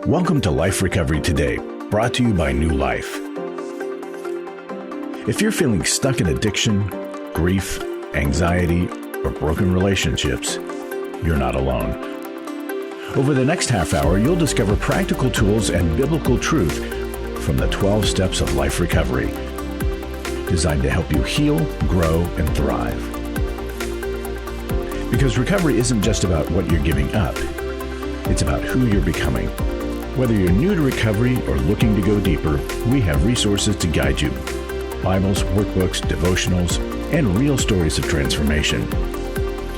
Welcome to Life Recovery Today, brought to you by New Life. If you're feeling stuck in addiction, grief, anxiety, or broken relationships, you're not alone. Over the next half hour, you'll discover practical tools and biblical truth from the 12 steps of life recovery, designed to help you heal, grow, and thrive. Because recovery isn't just about what you're giving up, it's about who you're becoming. Whether you're new to recovery or looking to go deeper, we have resources to guide you. Bibles, workbooks, devotionals, and real stories of transformation.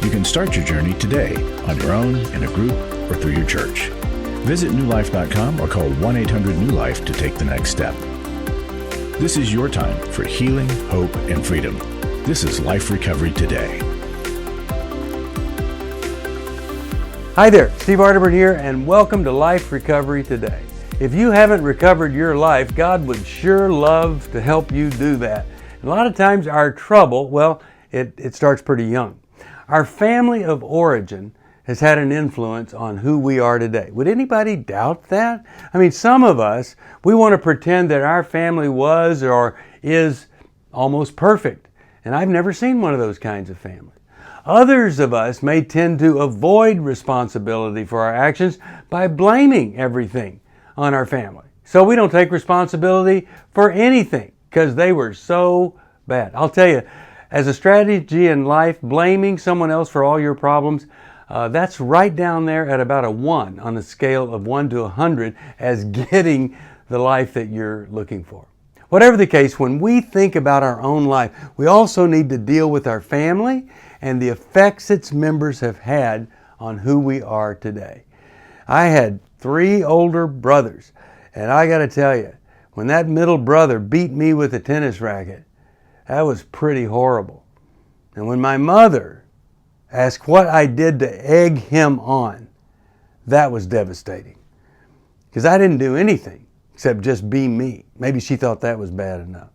You can start your journey today on your own, in a group, or through your church. Visit newlife.com or call 1-800-NEW-LIFE to take the next step. This is your time for healing, hope, and freedom. This is Life Recovery Today. Hi there, Steve Arterburn here, and welcome to Life Recovery Today. If you haven't recovered your life, God would sure love to help you do that. A lot of times our trouble, well, it starts pretty young. Our family of origin has had an influence on who we are today. Would anybody doubt that? I mean, some of us, we want to pretend that our family was or is almost perfect. And I've never seen one of those kinds of families. Others of us may tend to avoid responsibility for our actions by blaming everything on our family. So we don't take responsibility for anything because they were so bad. I'll tell you, as a strategy in life, blaming someone else for all your problems, that's right down there at about a 1 on the scale of 1 to 100 as getting the life that you're looking for. Whatever the case, when we think about our own life, we also need to deal with our family and the effects its members have had on who we are today. I had 3 older brothers, and I got to tell you, when that middle brother beat me with a tennis racket, that was pretty horrible. And when my mother asked what I did to egg him on, that was devastating. Because I didn't do anything except just be me. Maybe she thought that was bad enough.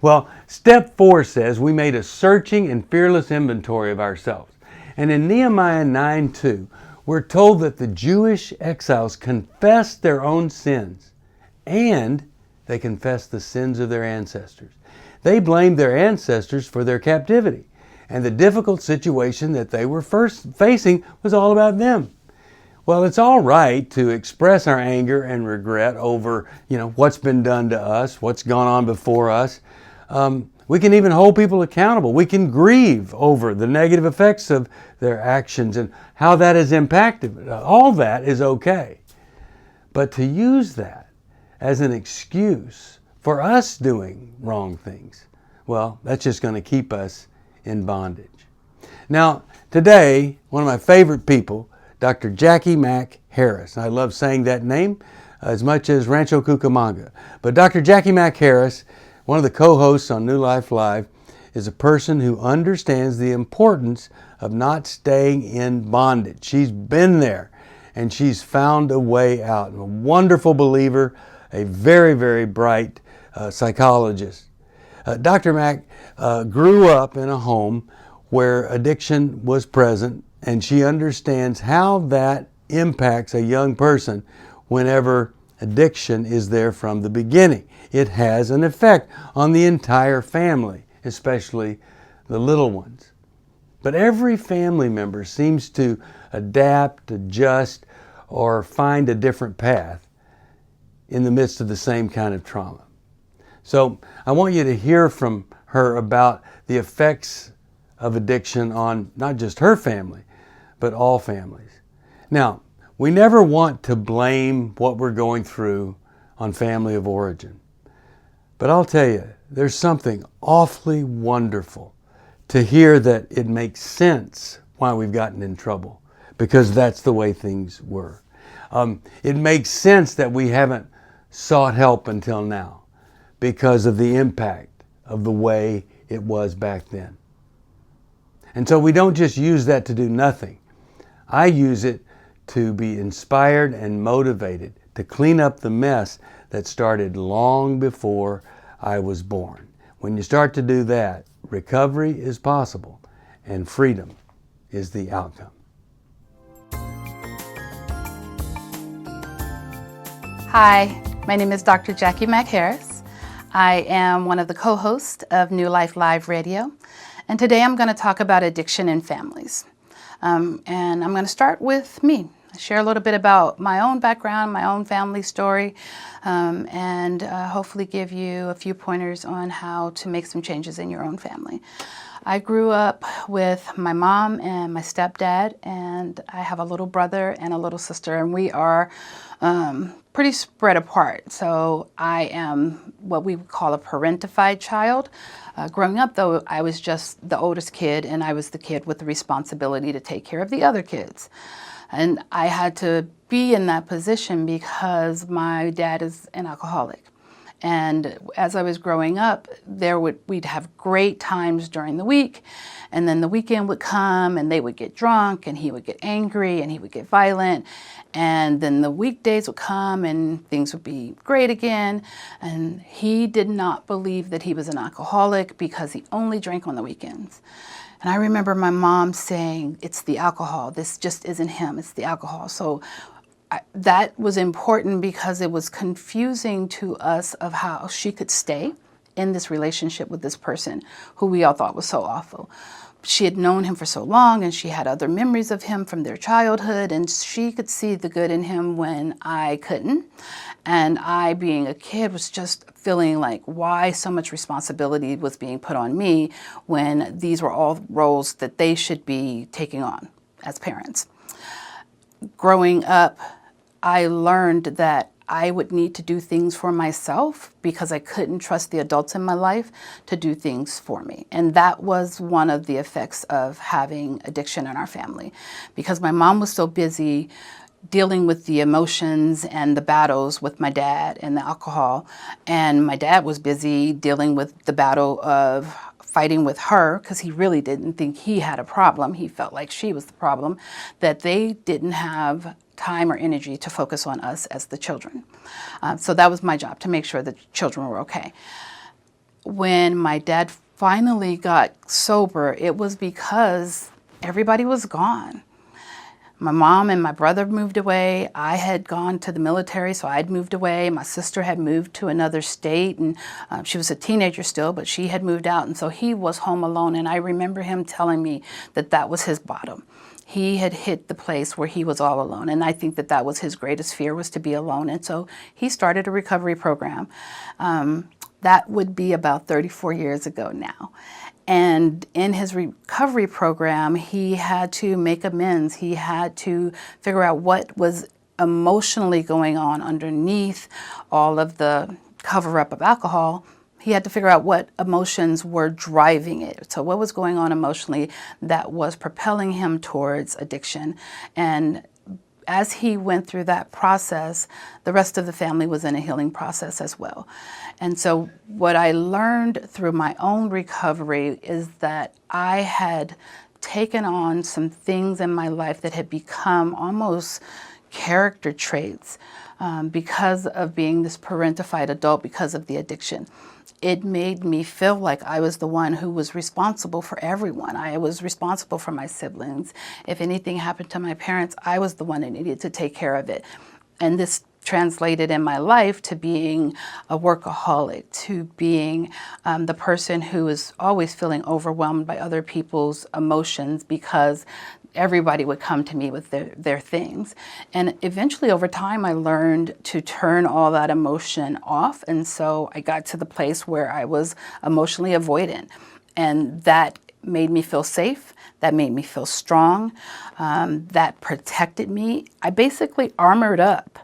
Well, step 4 says we made a searching and fearless inventory of ourselves. And in Nehemiah 9:2, we're told that the Jewish exiles confessed their own sins and they confessed the sins of their ancestors. They blamed their ancestors for their captivity, and the difficult situation that they were first facing was all about them. Well, it's all right to express our anger and regret over, what's been done to us, what's gone on before us. We can even hold people accountable. We can grieve over the negative effects of their actions and how that has impacted. All that is okay. But to use that as an excuse for us doing wrong things, well, that's just going to keep us in bondage. Now, today, one of my favorite people, Dr. Jacqui Mack-Harris. I love saying that name as much as Rancho Cucamonga. But Dr. Jacqui Mack-Harris, one of the co-hosts on New Life Live, is a person who understands the importance of not staying in bondage. She's been there and she's found a way out. A wonderful believer, a very, very bright psychologist. Dr. Mack grew up in a home where addiction was present, and she understands how that impacts a young person whenever addiction is there from the beginning. It has an effect on the entire family, especially the little ones. But every family member seems to adapt, adjust, or find a different path in the midst of the same kind of trauma. So I want you to hear from her about the effects of addiction on not just her family, but all families. Now, we never want to blame what we're going through on family of origin. But I'll tell you, there's something awfully wonderful to hear that it makes sense why we've gotten in trouble, because that's the way things were. It makes sense that we haven't sought help until now because of the impact of the way it was back then. And so we don't just use that to do nothing. I use it to be inspired and motivated to clean up the mess that started long before I was born. When you start to do that, recovery is possible and freedom is the outcome. Hi, my name is Dr. Jacqui Mack-Harris. I am one of the co-hosts of New Life Live Radio, and today I'm going to talk about addiction in families. And I'm going to start with me, share a little bit about my own background, my own family story, and hopefully give you a few pointers on how to make some changes in your own family. I grew up with my mom and my stepdad, and I have a little brother and a little sister, and we are pretty spread apart. So I am what we would call a parentified child. Growing up, though, I was just the oldest kid, and I was the kid with the responsibility to take care of the other kids. And I had to be in that position because my dad is an alcoholic. And as I was growing up, we'd have great times during the week, and then the weekend would come and they would get drunk and he would get angry and he would get violent, and then the weekdays would come and things would be great again. And he did not believe that he was an alcoholic because he only drank on the weekends. And I remember my mom saying, "It's the alcohol. This just isn't him. It's the alcohol." So that was important because it was confusing to us of how she could stay in this relationship with this person who we all thought was so awful. She had known him for so long, and she had other memories of him from their childhood, and she could see the good in him when I couldn't. And I, being a kid, was just feeling like why so much responsibility was being put on me when these were all roles that they should be taking on as parents. Growing up, I learned that I would need to do things for myself because I couldn't trust the adults in my life to do things for me. And that was one of the effects of having addiction in our family, because my mom was so busy dealing with the emotions and the battles with my dad and the alcohol, and my dad was busy dealing with the battle of fighting with her because he really didn't think he had a problem. He felt like she was the problem, that they didn't have time or energy to focus on us as the children. So that was my job, to make sure the children were okay. When my dad finally got sober, it was because everybody was gone. My mom and my brother moved away. I had gone to the military, so I'd moved away. My sister had moved to another state, and she was a teenager still, but she had moved out, and so he was home alone. And I remember him telling me that that was his bottom. He had hit the place where he was all alone, and I think that that was his greatest fear, was to be alone. And so he started a recovery program. That would be about 34 years ago now. And in his recovery program, he had to make amends. He had to figure out what was emotionally going on underneath all of the cover-up of alcohol. He had to figure out what emotions were driving it. So what was going on emotionally that was propelling him towards addiction. And as he went through that process, the rest of the family was in a healing process as well. And so what I learned through my own recovery is that I had taken on some things in my life that had become almost character traits because of being this parentified adult, because of the addiction. It made me feel like I was the one who was responsible for everyone. I was responsible for my siblings. If anything happened to my parents, I was the one that needed to take care of it. And this translated in my life to being a workaholic, to being the person who is always feeling overwhelmed by other people's emotions because everybody would come to me with their things. And eventually over time, I learned to turn all that emotion off. And so I got to the place where I was emotionally avoidant. And that made me feel safe. That made me feel strong. That protected me. I basically armored up.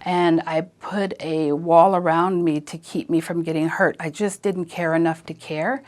And I put a wall around me to keep me from getting hurt. I just didn't care enough to care.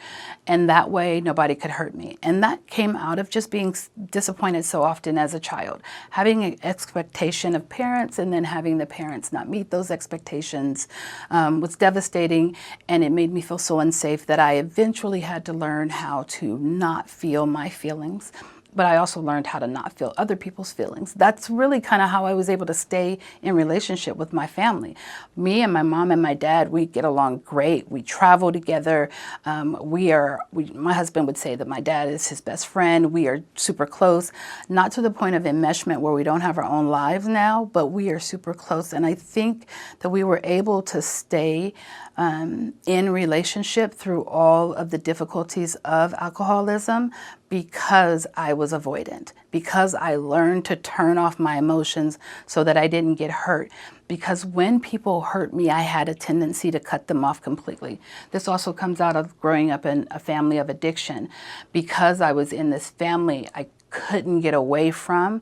And that way, nobody could hurt me. And that came out of just being disappointed so often as a child. Having an expectation of parents and then having the parents not meet those expectations was devastating. And it made me feel so unsafe that I eventually had to learn how to not feel my feelings but I also learned how to not feel other people's feelings. That's really kind of how I was able to stay in relationship with my family. Me and my mom and my dad, we get along great. We travel together. My husband would say that my dad is his best friend. We are super close, not to the point of enmeshment where we don't have our own lives now, but we are super close. And I think that we were able to stay in relationship through all of the difficulties of alcoholism because I was avoidant, because I learned to turn off my emotions so that I didn't get hurt. Because when people hurt me, I had a tendency to cut them off completely. This also comes out of growing up in a family of addiction. Because I was in this family I couldn't get away from,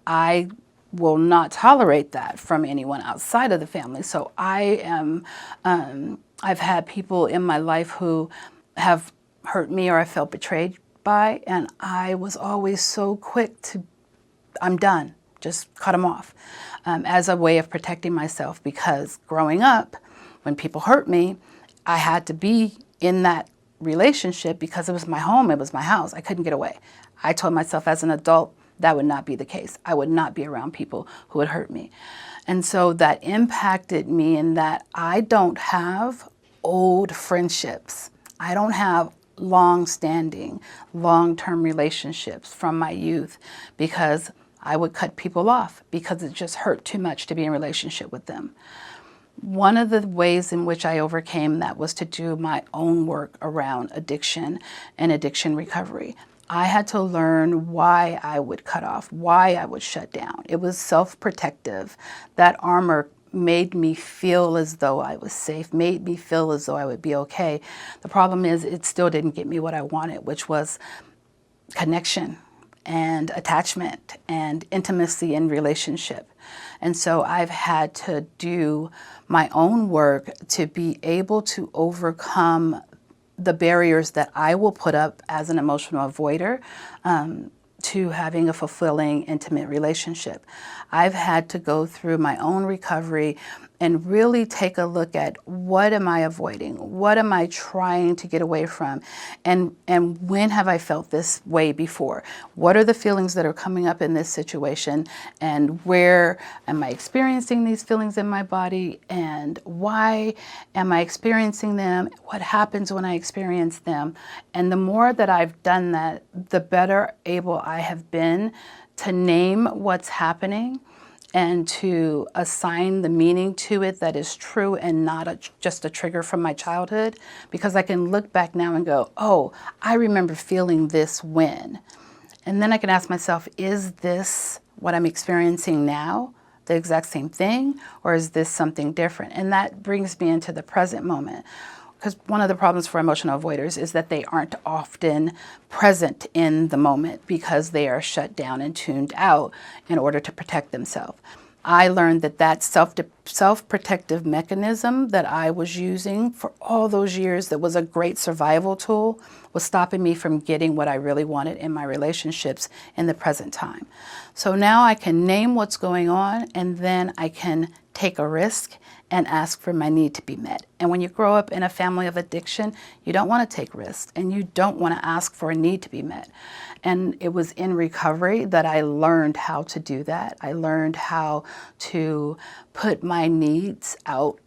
I will not tolerate that from anyone outside of the family. So I've had people in my life who have hurt me or I felt betrayed by, and I was always so quick to, I'm done, just cut them off, as a way of protecting myself. Because growing up, when people hurt me, I had to be in that relationship because it was my home, it was my house, I couldn't get away. I told myself as an adult, that would not be the case. I would not be around people who would hurt me. And so that impacted me in that I don't have old friendships. I don't have long-standing, long-term relationships from my youth because I would cut people off because it just hurt too much to be in relationship with them. One of the ways in which I overcame that was to do my own work around addiction and addiction recovery. I had to learn why I would cut off, why I would shut down. It was self-protective. That armor made me feel as though I was safe, made me feel as though I would be okay. The problem is it still didn't get me what I wanted, which was connection and attachment and intimacy in relationship. And so I've had to do my own work to be able to overcome the barriers that I will put up as an emotional avoider to having a fulfilling, intimate relationship. I've had to go through my own recovery and really take a look at what am I avoiding? What am I trying to get away from? And when have I felt this way before? What are the feelings that are coming up in this situation? And where am I experiencing these feelings in my body? And why am I experiencing them? What happens when I experience them? And the more that I've done that, the better able I have been to name what's happening and to assign the meaning to it that is true and not just a trigger from my childhood. Because I can look back now and go, oh, I remember feeling this when. And then I can ask myself, is this what I'm experiencing now, the exact same thing, or is this something different? And that brings me into the present moment. Because one of the problems for emotional avoiders is that they aren't often present in the moment because they are shut down and tuned out in order to protect themselves. I learned that that self-protective mechanism that I was using for all those years that was a great survival tool was stopping me from getting what I really wanted in my relationships in the present time. So now I can name what's going on, and then I can take a risk and ask for my need to be met. And when you grow up in a family of addiction, you don't want to take risks and you don't want to ask for a need to be met. And it was in recovery that I learned how to do that. I learned how to put my needs out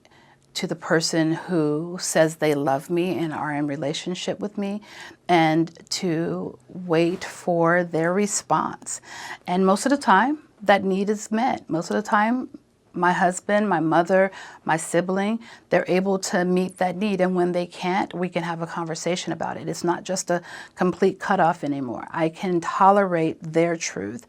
to the person who says they love me and are in relationship with me, and to wait for their response. And most of the time, that need is met. Most of the time, my husband, my mother, my sibling, they're able to meet that need. And when they can't, we can have a conversation about it. It's not just a complete cutoff anymore. I can tolerate their truth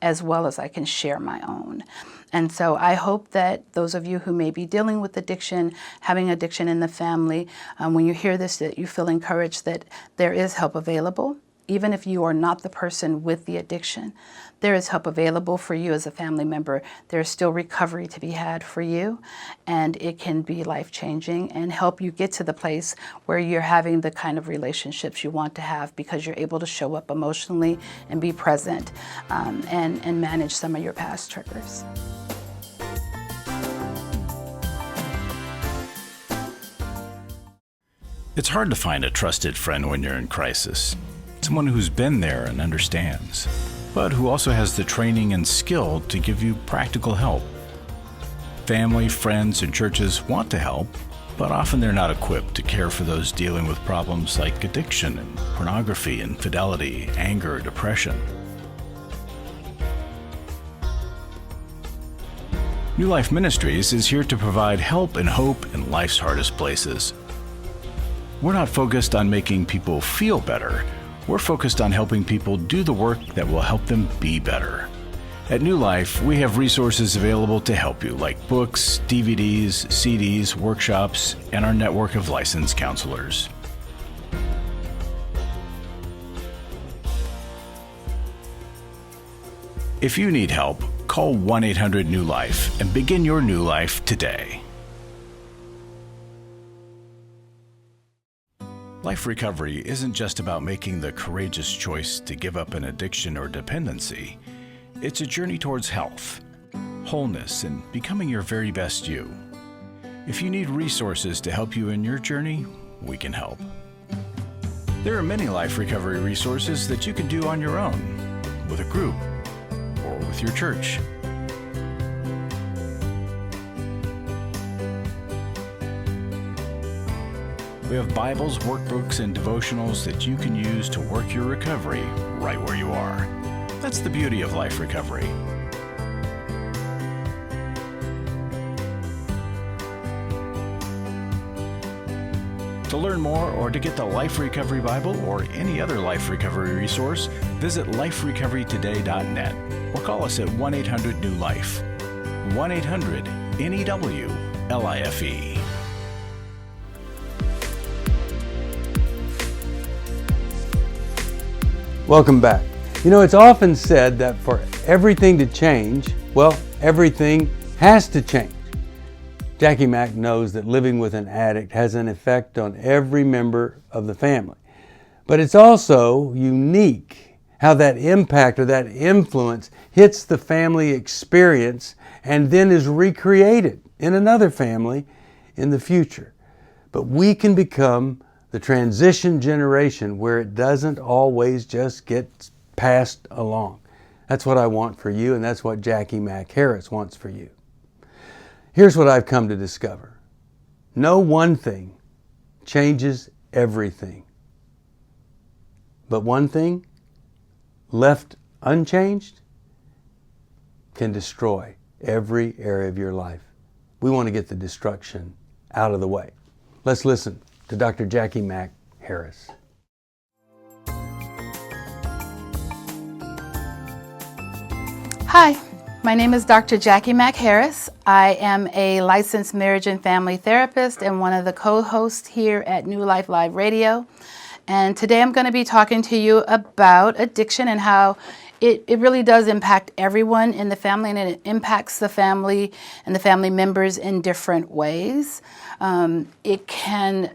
as well as I can share my own. And so I hope that those of you who may be dealing with addiction, having addiction in the family, when you hear this, that you feel encouraged that there is help available. Even if you are not the person with the addiction, there is help available for you as a family member. There is still recovery to be had for you, and it can be life-changing and help you get to the place where you're having the kind of relationships you want to have because you're able to show up emotionally and be present and manage some of your past triggers. It's hard to find a trusted friend when you're in crisis. So someone who's been there and understands, but who also has the training and skill to give you practical help. Family, friends, and churches want to help, but often they're not equipped to care for those dealing with problems like addiction and pornography, infidelity, anger, depression. New Life Ministries is here to provide help and hope in life's hardest places. We're not focused on making people feel better. We're focused on helping people do the work that will help them be better. At New Life, we have resources available to help you, like books, DVDs, CDs, workshops, and our network of licensed counselors. If you need help, call 1-800-NEW-LIFE and begin your new life today. Life recovery isn't just about making the courageous choice to give up an addiction or dependency. It's a journey towards health, wholeness, and becoming your very best you. If you need resources to help you in your journey, we can help. There are many life recovery resources that you can do on your own, with a group, or with your church. We have Bibles, workbooks, and devotionals that you can use to work your recovery right where you are. That's the beauty of life recovery. To learn more or to get the Life Recovery Bible or any other life recovery resource, visit liferecoverytoday.net or call us at 1-800-NEW-LIFE. 1-800-NEW-LIFE. Welcome back. You know, it's often said that for everything to change, well, everything has to change. Jacqui Mack knows that living with an addict has an effect on every member of the family. But it's also unique how that impact or that influence hits the family experience and then is recreated in another family in the future. But we can become the transition generation where it doesn't always just get passed along. That's what I want for you, and that's what Jacqui Mack-Harris wants for you. Here's what I've come to discover. No one thing changes everything. But one thing, left unchanged, can destroy every area of your life. We want to get the destruction out of the way. Let's listen to Dr. Jacqui Mack-Harris. Hi, my name is Dr. Jacqui Mack-Harris. I am a licensed marriage and family therapist and one of the co-hosts here at New Life Live Radio. And today I'm going to be talking to you about addiction and how it really does impact everyone in the family, and it impacts the family and the family members in different ways. It can,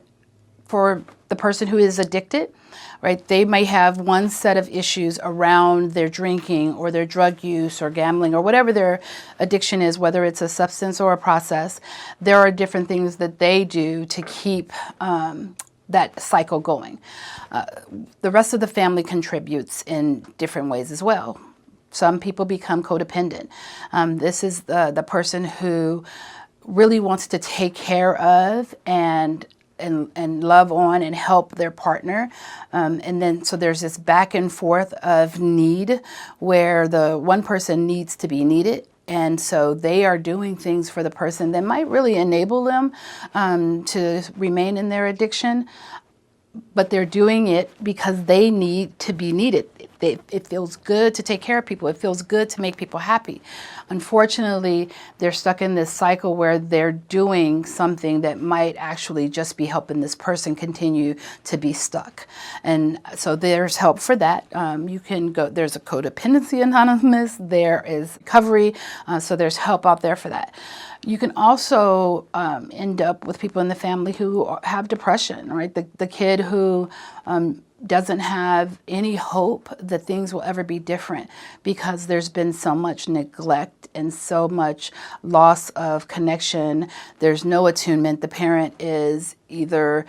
for the person who is addicted, right, they may have one set of issues around their drinking or their drug use or gambling or whatever their addiction is, whether it's a substance or a process. There are different things that they do to keep that cycle going. The rest of the family contributes in different ways as well. Some people become codependent. This is the person who really wants to take care of and love on and help their partner. And then so there's this back and forth of need where the one person needs to be needed. And so they are doing things for the person that might really enable them to remain in their addiction, but they're doing it because they need to be needed. It feels good to take care of people. It feels good to make people happy. Unfortunately, they're stuck in this cycle where they're doing something that might actually just be helping this person continue to be stuck. And so there's help for that. You can go, there's a Codependency Anonymous, there is recovery, so there's help out there for that. You can also end up with people in the family who have depression, right? The kid who doesn't have any hope that things will ever be different, because there's been so much neglect and so much loss of connection. There's no attunement. The parent is either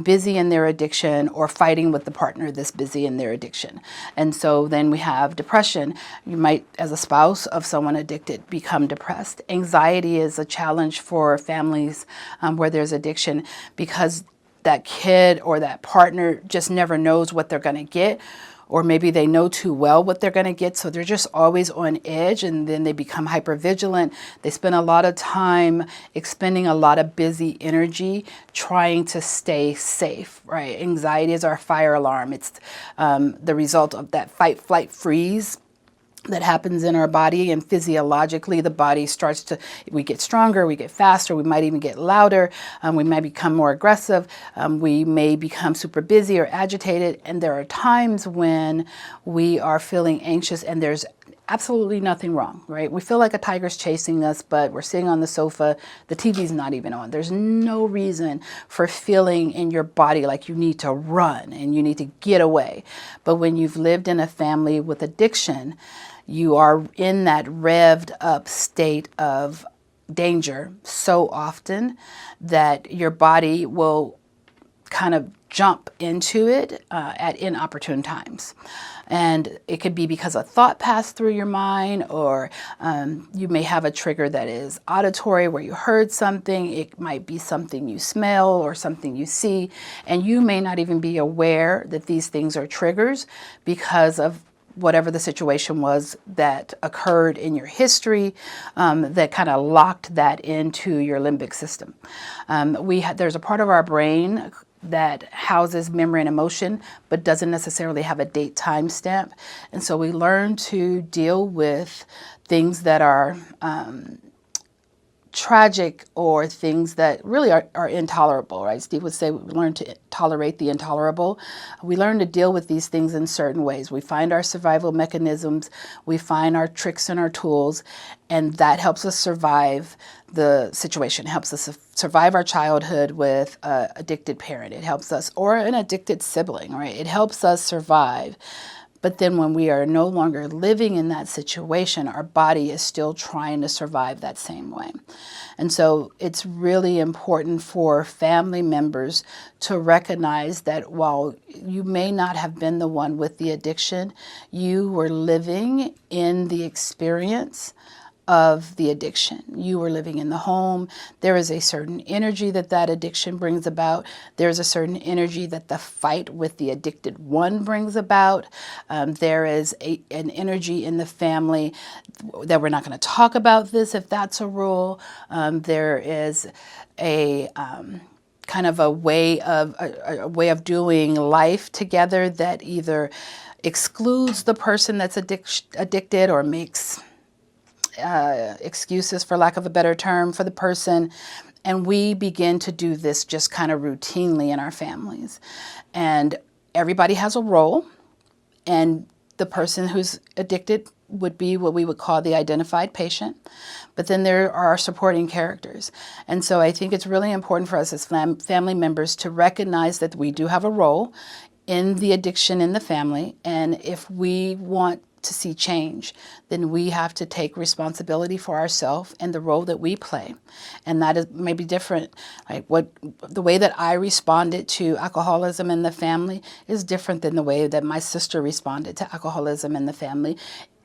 busy in their addiction or fighting with the partner that's busy in their addiction. And so then we have depression. You might, as a spouse of someone addicted, become depressed. Anxiety is a challenge for families where there's addiction, because that kid or that partner just never knows what they're going to get, or maybe they know too well what they're going to get, so they're just always on edge, and then they become hypervigilant. They spend a lot of time expending a lot of busy energy trying to stay safe, right? Anxiety is our fire alarm. It's the result of that fight, flight, freeze that happens in our body, and physiologically the body starts to, we get stronger, we get faster, we might even get louder, we might become more aggressive, we may become super busy or agitated, and there are times when we are feeling anxious and there's absolutely nothing wrong, right? We feel like a tiger's chasing us, but we're sitting on the sofa, the TV's not even on. There's no reason for feeling in your body like you need to run and you need to get away. But when you've lived in a family with addiction, you are in that revved up state of danger so often that your body will kind of jump into it at inopportune times. And it could be because a thought passed through your mind, or you may have a trigger that is auditory where you heard something. It might be something you smell or something you see, and you may not even be aware that these things are triggers because of whatever the situation was that occurred in your history that kind of locked that into your limbic system. There's a part of our brain that houses memory and emotion, but doesn't necessarily have a date time stamp. And so we learn to deal with things that are tragic or things that really are intolerable, right? Steve would say we learn to tolerate the intolerable. We learn to deal with these things in certain ways. We find our survival mechanisms, we find our tricks and our tools, and that helps us survive the situation, helps us survive our childhood with an addicted parent. It helps us, or an addicted sibling, right? It helps us survive. But then when we are no longer living in that situation, our body is still trying to survive that same way. And so it's really important for family members to recognize that while you may not have been the one with the addiction, you were living in the experience of the addiction. You were living in the home. There is a certain energy that addiction brings about. There's a certain energy that the fight with the addicted one brings about. There is an energy in the family that we're not going to talk about this if that's a rule. There is a kind of a way of doing life together that either excludes the person that's addicted or makes excuses, for lack of a better term, for the person. And we begin to do this just kind of routinely in our families. And everybody has a role, and the person who's addicted would be what we would call the identified patient. But then there are supporting characters. And so I think it's really important for us as family members to recognize that we do have a role in the addiction in the family. And if we want to see change, then we have to take responsibility for ourselves and the role that we play. And that is maybe different. Like the way that I responded to alcoholism in the family is different than the way that my sister responded to alcoholism in the family,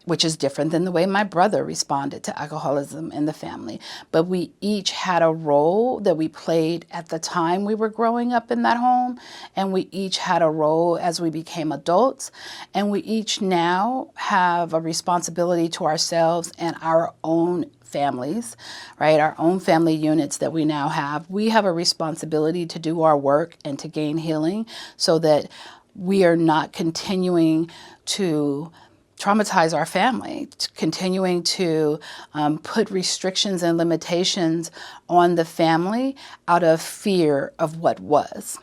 which is different than the way my brother responded to alcoholism in the family. But we each had a role that we played at the time we were growing up in that home, and we each had a role as we became adults, and we each now have a responsibility to ourselves and our own families, right? Our own family units that we now have. We have a responsibility to do our work and to gain healing so that we are not continuing to traumatize our family, continuing to put restrictions and limitations on the family out of fear of what was.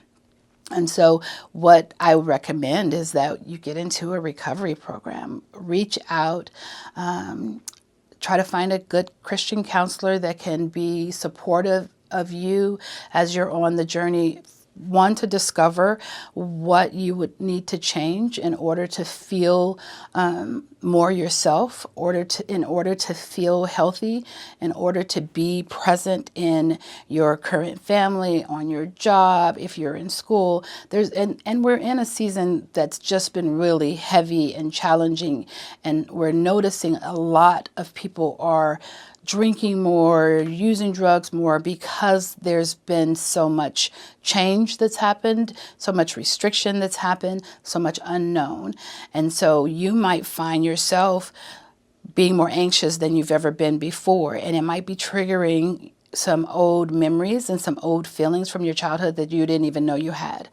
And so what I would recommend is that you get into a recovery program, reach out, try to find a good Christian counselor that can be supportive of you as you're on the journey one, to discover what you would need to change in order to feel more yourself, in order to feel healthy, in order to be present in your current family, on your job, if you're in school. And we're in a season that's just been really heavy and challenging, and we're noticing a lot of people are drinking more, using drugs more, because there's been so much change that's happened, so much restriction that's happened, so much unknown. And so you might find yourself being more anxious than you've ever been before, and it might be triggering some old memories and some old feelings from your childhood that you didn't even know you had.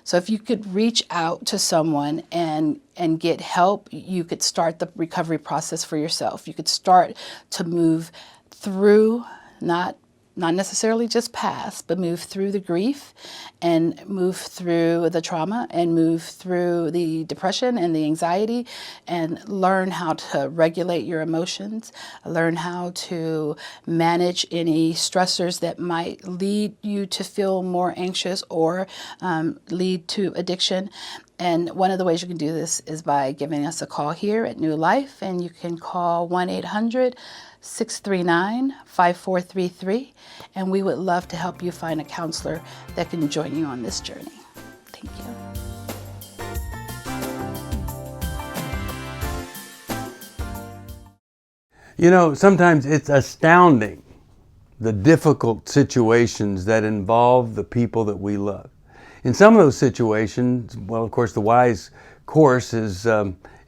So if you could reach out to someone and get help, you could start the recovery process for yourself. You could start to move through, not necessarily just past, but move through the grief and move through the trauma and move through the depression and the anxiety, and learn how to regulate your emotions, learn how to manage any stressors that might lead you to feel more anxious or lead to addiction. And one of the ways you can do this is by giving us a call here at New Life, and you can call 1-800-639-5433, and we would love to help you find a counselor that can join you on this journey. Thank you. You know, sometimes it's astounding, the difficult situations that involve the people that we love. In some of those situations, well, of course, the wise course is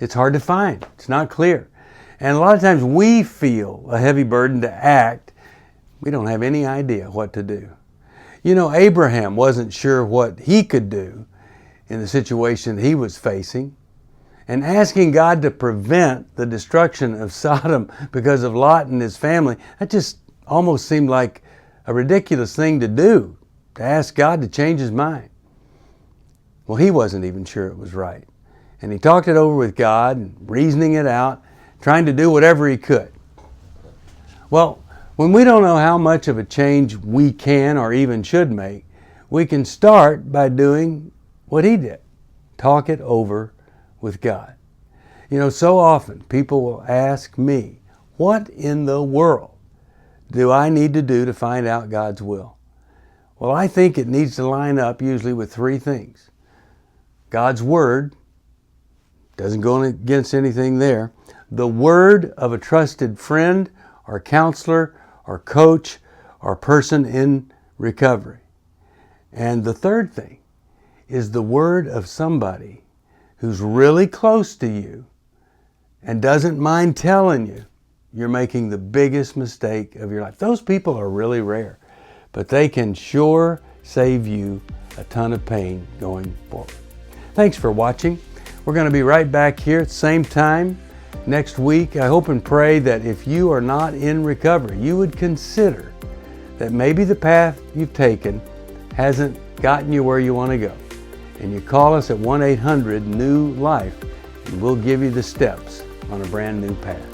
it's hard to find. It's not clear. And a lot of times we feel a heavy burden to act. We don't have any idea what to do. You know, Abraham wasn't sure what he could do in the situation he was facing. And asking God to prevent the destruction of Sodom because of Lot and his family, that just almost seemed like a ridiculous thing to do, to ask God to change his mind. Well, he wasn't even sure it was right. And he talked it over with God, and reasoning it out, trying to do whatever he could. Well, when we don't know how much of a change we can or even should make, we can start by doing what he did. Talk it over with God. You know, so often people will ask me, what in the world do I need to do to find out God's will? Well, I think it needs to line up usually with three things. God's Word, doesn't go against anything there. The word of a trusted friend or counselor or coach or person in recovery. And the third thing is the word of somebody who's really close to you and doesn't mind telling you you're making the biggest mistake of your life. Those people are really rare, but they can sure save you a ton of pain going forward. Thanks for watching. We're going to be right back here at the same time next week. I hope and pray that if you are not in recovery, you would consider that maybe the path you've taken hasn't gotten you where you want to go. And you call us at 1-800-NEW-LIFE, and we'll give you the steps on a brand new path.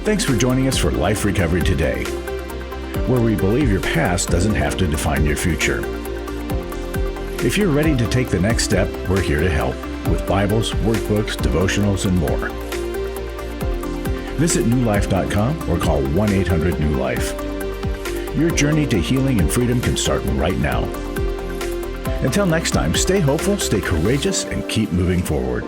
Thanks for joining us for Life Recovery Today, where we believe your past doesn't have to define your future. If you're ready to take the next step, we're here to help with Bibles, workbooks, devotionals, and more. Visit newlife.com or call 1-800-NEW-LIFE. Your journey to healing and freedom can start right now. Until next time, stay hopeful, stay courageous, and keep moving forward.